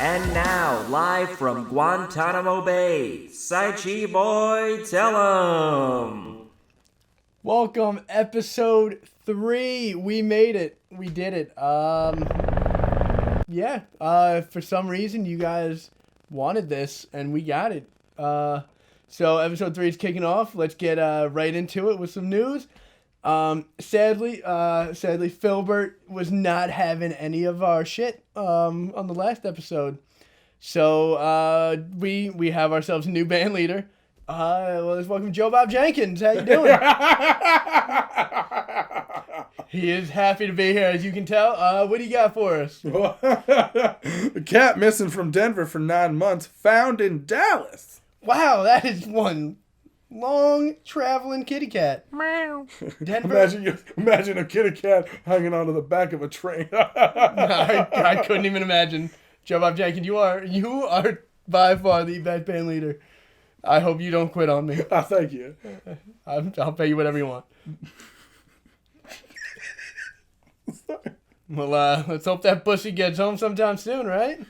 And now, live from Guantanamo Bay, SychiBoy Tell Em. Welcome, episode 3. We made it. We did it. For some reason you guys wanted this, and we got it. So episode 3 is kicking off. Let's get right into it with some news. Sadly, Philbert was not having any of our shit on the last episode. So we have ourselves a new band leader. Let's welcome Joe Bob Jenkins. How you doing? He is happy to be here, as you can tell. What do you got for us? The cat missing from Denver for 9 months, found in Dallas. Wow, that is one long traveling kitty cat. Meow. Denver. Imagine a kitty cat hanging onto the back of a train. I couldn't even imagine. Joe Bob Jenkins, you are by far the best band leader. I hope you don't quit on me. Thank you. I'll pay you whatever you want. Well, let's hope that pussy gets home sometime soon, right?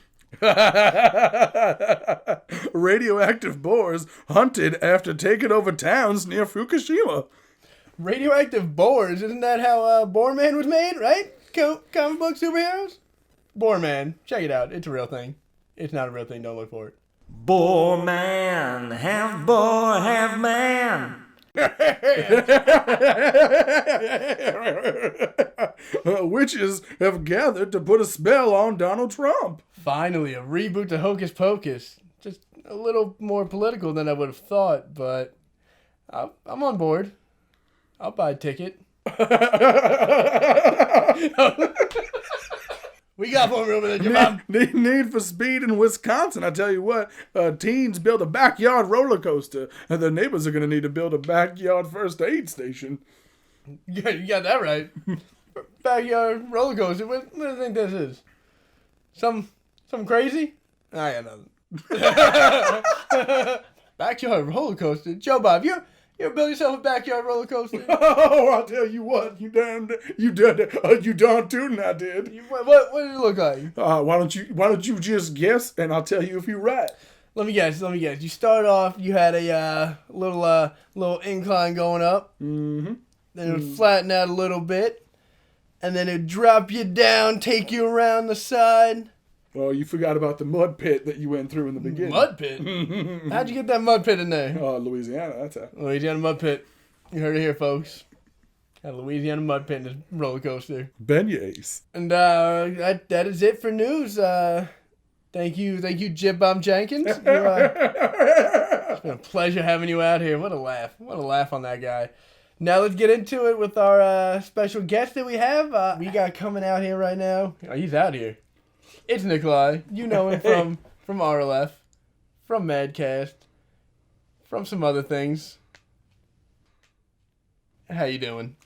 Radioactive boars hunted after taking over towns near Fukushima. Radioactive boars? Isn't that how Boar Man was made, right? Comic book superheroes? Boar Man. Check it out. It's a real thing. It's not a real thing. Don't look for it. Boar man, half boar, half man. Witches have gathered to put a spell on Donald Trump. Finally, a reboot to Hocus Pocus. Just a little more political than I would have thought, but I'm on board. I'll buy a ticket. We got one room in the Need for Speed in Wisconsin. I tell you what, teens build a backyard roller coaster, and their neighbors are going to need to build a backyard first aid station. Yeah, you got that right. Backyard roller coaster. What do you think this is? Something crazy? I got nothing. Backyard roller coaster. Joe Bob, you ever build yourself a backyard roller coaster? Oh, I'll tell you what, you darn tootin' I did. What did it look like? Why don't you just guess, and I'll tell you if you're right. Let me guess. You start off, you had a little incline going up. Mm-hmm. Then it would flatten out a little bit. And then it would drop you down, take you around the side. Well, you forgot about the mud pit that you went through in the beginning. Mud pit? How'd you get that mud pit in there? Louisiana, that's how. Louisiana mud pit. You heard it here, folks. Got a Louisiana mud pit in this roller coaster. Beignets. And that is it for news. Thank you, Jib Bob Jenkins. It's been a pleasure having you out here. What a laugh on that guy. Now let's get into it with our special guest that we have. We got coming out here right now. Oh, he's out here. It's Nikolai. You know him from RLF, from Madcast, from some other things. How you doing?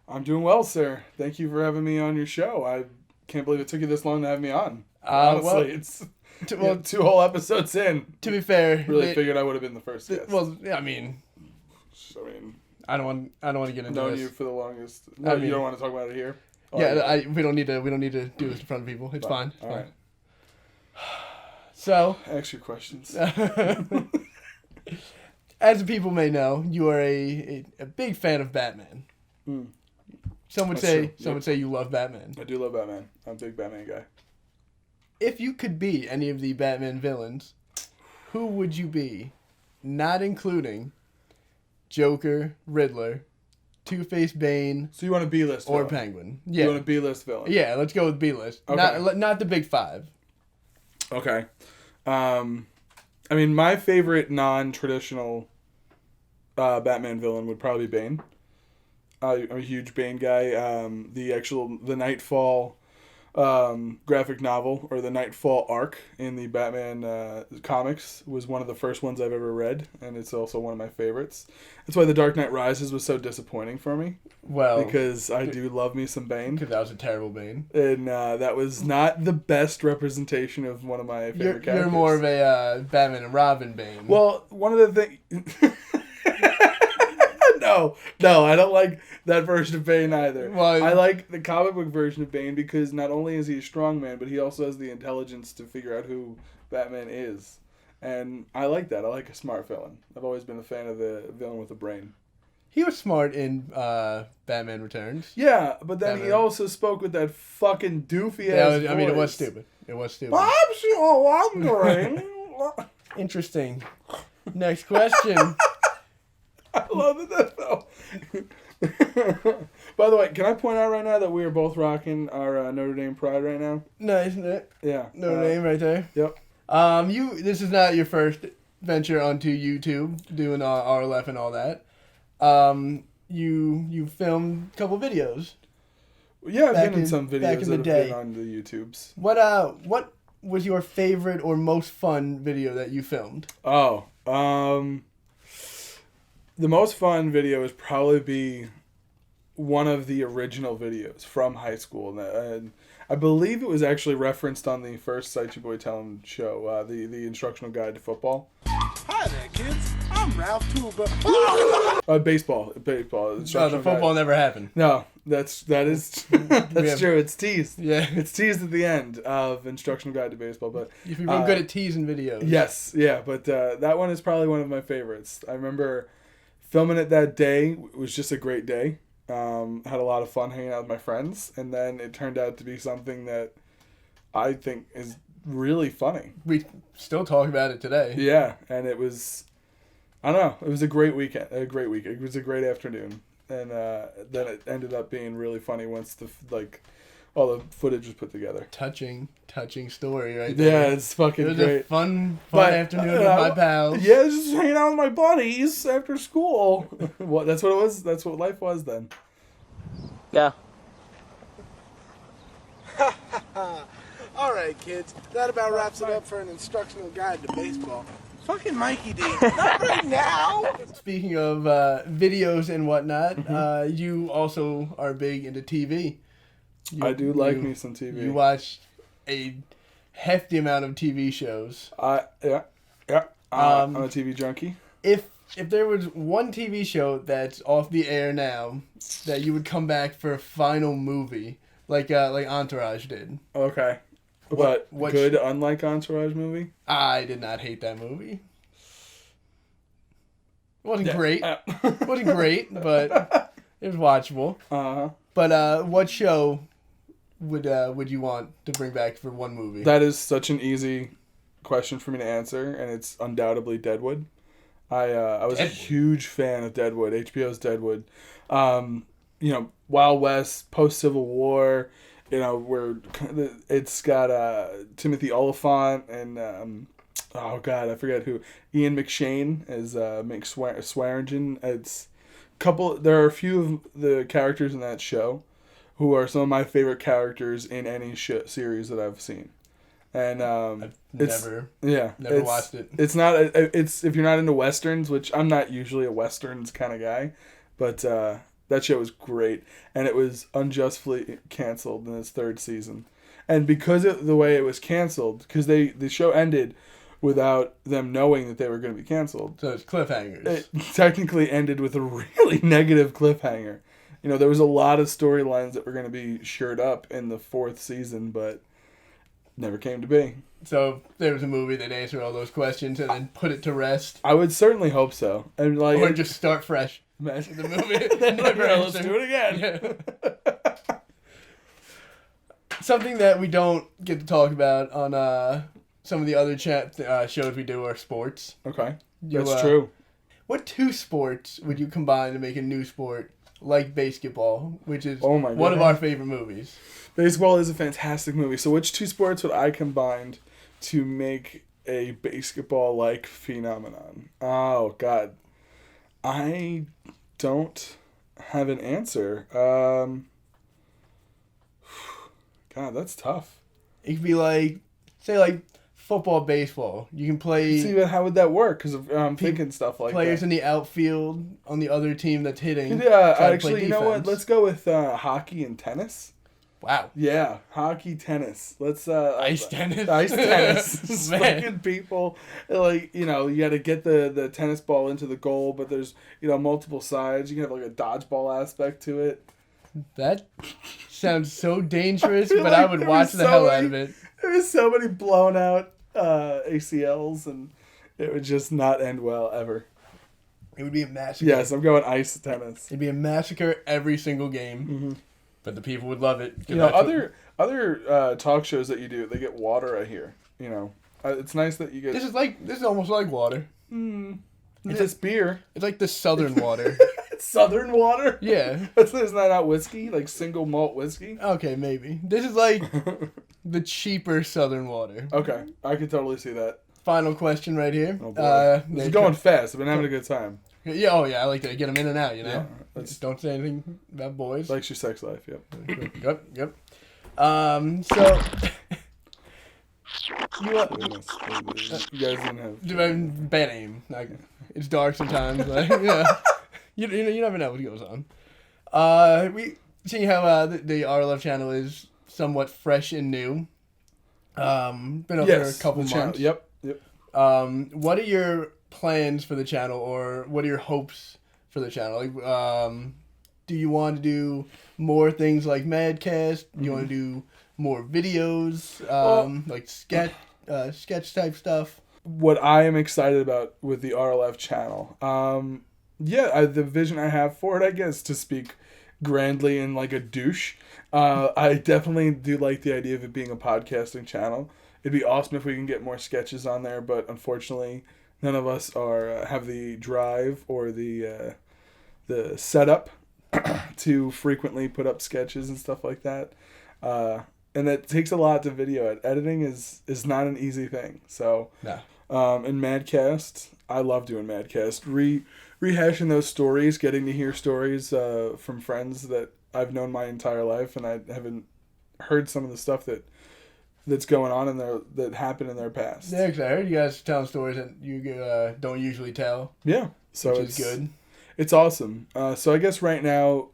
I'm doing well, sir. Thank you for having me on your show. I can't believe it took you this long to have me on. Honestly, it's 2 whole episodes in. To be fair, really figured I would have been the first guest. Well, I mean, I don't want to get into known this. you for the longest. No, you don't want to talk about it here. Yeah, we don't need to do this in front of people. It's fine. All right. So, ask your questions. As the people may know, you are a big fan of Batman. Mm. Some would say you love Batman. I do love Batman. I'm a big Batman guy. If you could be any of the Batman villains, who would you be? Not including Joker, Riddler, Two-Face, Bane. So you want a B-list or villain? Penguin? Yeah. You want a B-list villain? Yeah, let's go with B-list. Okay. Not the big 5. Okay. I mean, my favorite non-traditional Batman villain would probably be Bane. I'm a huge Bane guy. The Nightfall graphic novel, or the Nightfall arc in the Batman comics, was one of the first ones I've ever read, and it's also one of my favorites. That's why The Dark Knight Rises was so disappointing for me. Well, because I do love me some Bane. Because that was a terrible Bane. And that was not the best representation of one of my favorite characters. You're more of a Batman and Robin Bane. Well, one of the things... No, I don't like that version of Bane either. Why? I like the comic book version of Bane because not only is he a strong man, but he also has the intelligence to figure out who Batman is. And I like that. I like a smart villain. I've always been a fan of the villain with a brain. He was smart in Batman Returns. Yeah, but then he Batman. also spoke with that fucking doofy ass voice. I mean, it was stupid. I'm sure wondering. Interesting. Next question. I love it though. By the way, can I point out right now that we are both rocking our Notre Dame pride right now? Nice, isn't it? Yeah. Notre Dame right there. Yep. This is not your first venture onto YouTube, doing RLF and all that. You filmed a couple videos. Yeah, I've Back been in in- some back videos in that the have day. been on the YouTubes. What was your favorite or most fun video that you filmed? Oh, the most fun video would probably be one of the original videos from high school, and I believe it was actually referenced on the first SychiBoy Tell Em Show, the instructional guide to football. Hi there, kids. I'm Ralph Tuba. Baseball. No, the Instructional football guide. never happened. No, that is that's have- true. It's teased. Yeah. It's teased at the end of Instructional Guide to Baseball, but You've been good at teasing videos. yes, yeah, but that one is probably one of my favorites. I remember filming it that day. It was just a great day. Had a lot of fun hanging out with my friends, and then it turned out to be something that I think is really funny. We still talk about it today. Yeah, and it was, I don't know, it was a great weekend. It was a great afternoon, and then it ended up being really funny once all the footage was put together. Touching story right Yeah, there. it's fucking It was great. a fun But, afternoon with my pals. Yeah, just hanging out with my buddies after school. Well, that's what it was. That's what life was then. Yeah. All right, kids. That about wraps it up for an instructional guide to baseball. Fucking Mikey D. Not right now. Speaking of videos and whatnot, Mm-hmm. you also are big into TV. I do like me some TV. You watch a hefty amount of TV shows. Yeah. I'm a TV junkie. If there was one TV show that's off the air now that you would come back for a final movie, like Entourage did, Okay. What- But what good, unlike Entourage movie? I did not hate that movie. It wasn't Yeah. great. It wasn't great, but it was watchable. Uh-huh. But what show would you want to bring back for one movie? That is such an easy question for me to answer, and it's undoubtedly Deadwood. I was a huge fan of Deadwood, HBO's Deadwood. Wild West, post-Civil War, where it's got Timothy Oliphant and, oh God, I forget who, Ian McShane as Mick Swearingen. There are a few of the characters in that show who are some of my favorite characters in any series that I've seen. And I've never watched it. It's not. It's if you're not into westerns, which I'm not usually a westerns kind of guy, but that show was great, and it was unjustly canceled in its third season, and because of the way it was canceled, because the show ended without them knowing that they were going to be canceled. So it's cliffhangers. It technically ended with a really negative cliffhanger. There was a lot of storylines that were going to be shored up in the fourth season, but never came to be. So there was a movie that answered all those questions and then put it to rest. I would certainly hope so. And Or just start fresh. imagine The movie that never let's answered. do it again. Yeah. Something that we don't get to talk about on some of the other shows we do are sports. Okay, You, that's true. What two sports would you combine to make a new sport like basketball, which is Oh my one of God. our favorite movies? Baseball is a fantastic movie. So which two sports would I combine to make a basketball-like phenomenon? Oh, God. I don't have an answer. God, that's tough. It could be say football, baseball. You can play See, but how would that work? Because I'm thinking stuff like players that. in the outfield on the other team that's hitting. Yeah, try to actually, play you know what? defense. Let's go with hockey and tennis. Wow. Yeah, hockey, tennis. Let's Ice tennis? Ice tennis. Man. Fucking people, like, you got to get the tennis ball into the goal, but there's, multiple sides. You can have like a dodgeball aspect to it. That sounds so dangerous, feel but like I would there watch was the so hell many- out of it. There was so many blown out ACLs, and it would just not end well ever. It would be a massacre. Yes, I'm going ice tennis. It'd be a massacre every single game, Mm-hmm. but the people would love it. 'Cause Other talk shows that you do, they get water. I hear. It's nice that you get. This is almost like water. It's just beer. It's like the southern water. It's Southern water. Yeah. Isn't that not whiskey? Like single malt whiskey? Okay, maybe. This is like the cheaper southern water. Okay, I can totally see that. Final question right here. Oh boy, this is going fast. I've been having a good time. Yeah, oh yeah, I like to get them in and out, Yeah, Just don't say anything about boys. Likes your sex life. Yep. Yep. So... Goodness, you guys didn't have. Bad aim. Like, it's dark sometimes. Like, you never know what goes on. We seeing how the RLF channel is somewhat fresh and new. Been up for a couple months. Yep. What are your plans for the channel, or what are your hopes for the channel? Like, do you want to do more things like Madcast? Do you want to do more videos, like sketch type stuff? What I am excited about with the RLF channel, the vision I have for it, I guess, to speak grandly and like a douche, I definitely do like the idea of it being a podcasting channel. It'd be awesome if we can get more sketches on there, but unfortunately, none of us have the drive or the setup to frequently put up sketches and stuff like that. And that takes a lot to video it. Editing is not an easy thing. So, No. In Madcast, I love doing Madcast. Rehashing those stories, getting to hear stories from friends that I've known my entire life, and I haven't heard some of the stuff that's going on in there that happened in their past. Yeah, because I heard you guys telling stories that you don't usually tell. Yeah, so which is good. It's awesome. So I guess right now,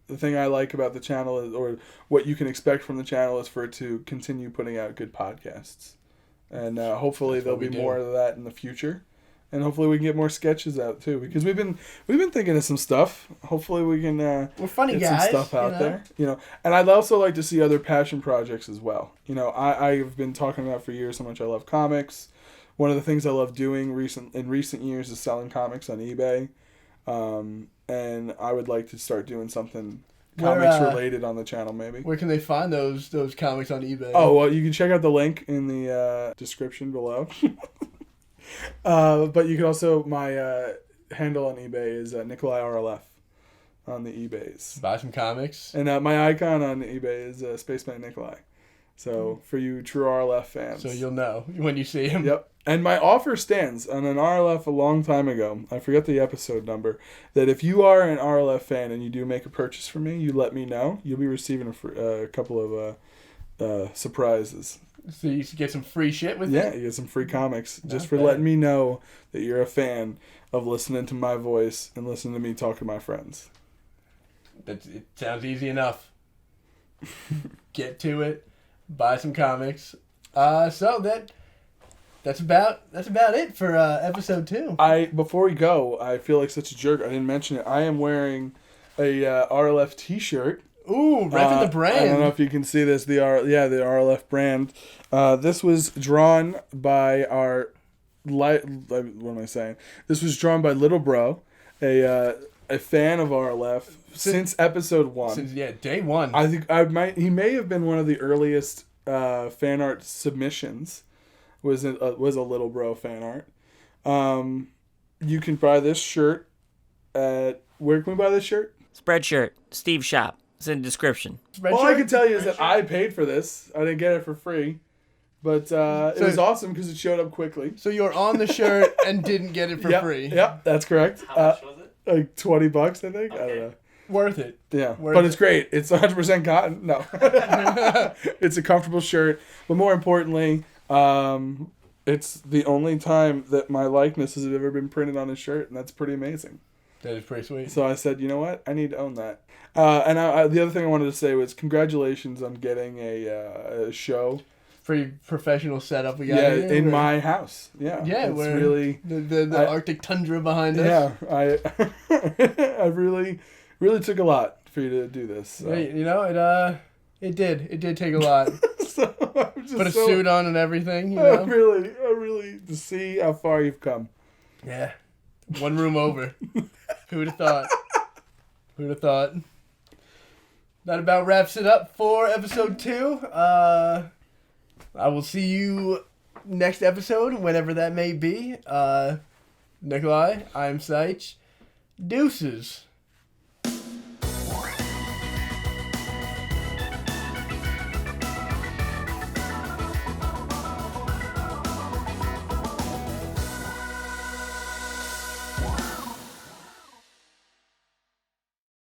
the thing I like about the channel is, or what you can expect from the channel, is for it to continue putting out good podcasts, and hopefully there'll be more of that in the future, and hopefully we can get more sketches out too, because we've been thinking of some stuff. Hopefully we can we're funny get guys, some stuff out there, And I'd also like to see other passion projects as well. I've been talking about for years how much I love comics. One of the things I love doing in recent years is selling comics on eBay. And I would like to start doing something comics related on the channel, maybe. Where can they find those comics on eBay? Oh, well, you can check out the link in the description below. But you can also, my handle on eBay is Nikolai RLF on the eBays. Buy some comics. And my icon on eBay is Spaceman Nikolai. So for you true RLF fans. So you'll know when you see him. Yep. And my offer stands on an RLF a long time ago. I forget the episode number. That if you are an RLF fan and you do make a purchase from me, you let me know. You'll be receiving a couple of surprises. So you get some free shit with it? Yeah, you get some free comics just Not for bad. letting me know that you're a fan of listening to my voice and listening to me talk to my friends. It sounds easy enough. Get to it. Buy some comics. So that's about it for episode 2. Before we go, I feel like such a jerk. I didn't mention it. I am wearing a RLF T-shirt. Ooh, repping the brand. I don't know if you can see this. The RLF brand. This was drawn by our what am I saying? This was drawn by Little Bro, a fan of RLF since episode 1. Since day 1. I think he may have been one of the earliest fan art submissions. Was a Little Bro fan art. You can buy this shirt at, where can we buy this shirt? Spreadshirt, Steve Shop. It's in the description. All I can tell you is that I paid for this. I didn't get it for free. But it was awesome because it showed up quickly. So you're on the shirt and didn't get it for free. Yep, that's correct. How much was it? Like $20, I think. Okay. I don't know. Worth it. Yeah, Worth but it's it. great. It's 100% cotton. No. It's a comfortable shirt. But more importantly, it's the only time that my likeness has ever been printed on a shirt, and that's pretty amazing. That is pretty sweet. So I said, you know what? I need to own that. And the other thing I wanted to say was congratulations on getting a show. Pretty professional setup we got here. In my house. Yeah. Yeah, it's where really the Arctic tundra behind us. Yeah, I really took a lot for you to do this. So. Yeah, you know, it did take a lot. So I'm just Put a suit on and everything, you know. I really to see how far you've come. Yeah. One room over. Who'd have thought? Who'd have thought? That about wraps it up for episode 2. I will see you next episode, whenever that may be. Nikolai, I'm Sych. Deuces.